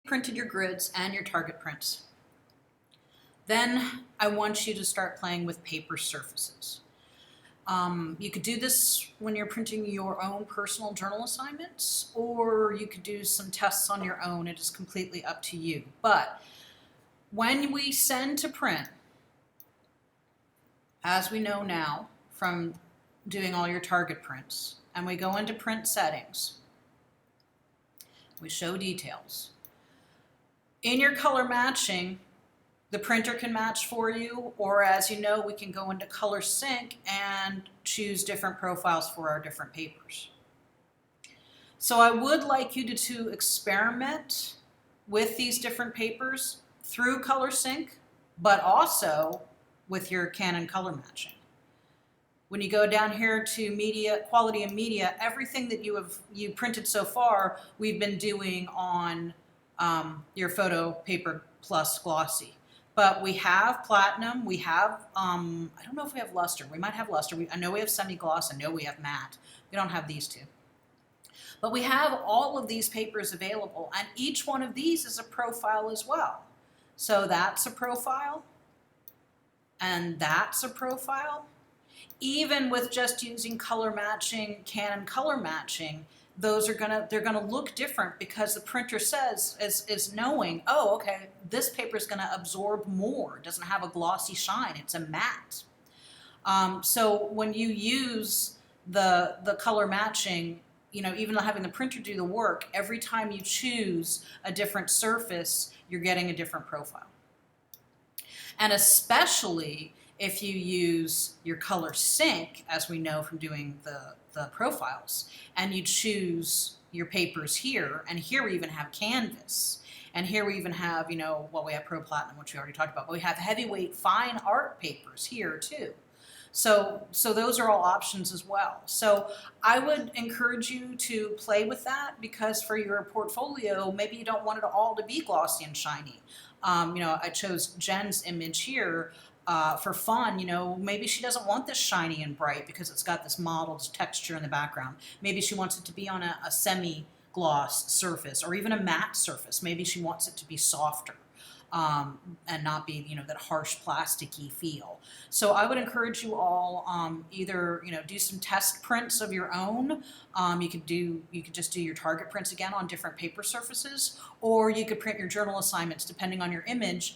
printed your grids and your target prints. Then I want you to start playing with paper surfaces. You could do this when you're printing your own personal journal assignments, or you could do some tests on your own. It is completely up to you. But when we send to print, as we know now from doing all your target prints, and we go into print settings, we show details. In your color matching, the printer can match for you, or as you know, we can go into color sync and choose different profiles for our different papers. So I would like you to experiment with these different papers through color sync, but also with your Canon color matching. When you go down here to media, quality and media, everything that you printed so far, we've been doing on your photo paper plus glossy. But we have platinum, we have, I don't know if we have luster. We might have luster. I know we have semi-gloss, I know we have matte. We don't have these two. But we have all of these papers available, and each one of these is a profile as well. So that's a profile, and that's a profile. Even with just using color matching, Canon color matching, they're gonna look different because the printer says, is knowing, oh, okay, this paper is gonna absorb more. It doesn't have a glossy shine, it's a matte. So when you use the color matching, you know, even having the printer do the work, every time you choose a different surface, you're getting a different profile. And especially if you use your color sync, as we know from doing the profiles, and you choose your papers here, and here we even have canvas, and here we even have, you know, well, we have Pro Platinum, which we already talked about, but we have heavyweight fine art papers here too. So those are all options as well. So I would encourage you to play with that, because for your portfolio, maybe you don't want it all to be glossy and shiny. You know, I chose Jen's image here for fun. You know, maybe she doesn't want this shiny and bright because it's got this mottled texture in the background. Maybe she wants it to be on a semi-gloss surface, or even a matte surface. Maybe she wants it to be softer and not be, you know, that harsh plasticky feel. So I would encourage you all either, you know, do some test prints of your own. You could just do your target prints again on different paper surfaces, or you could print your journal assignments depending on your image.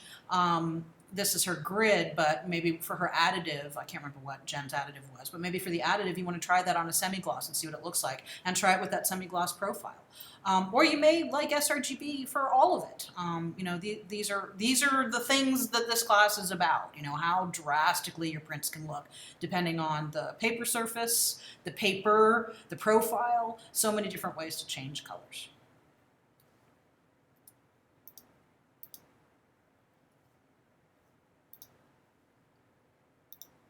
This is her grid, but maybe for her additive, I can't remember what Jen's additive was, but maybe for the additive, you want to try that on a semi-gloss and see what it looks like, and try it with that semi-gloss profile. Or you may like sRGB for all of it. You know, these are the things that this class is about, you know, how drastically your prints can look depending on the paper surface, the paper, the profile, so many different ways to change colors.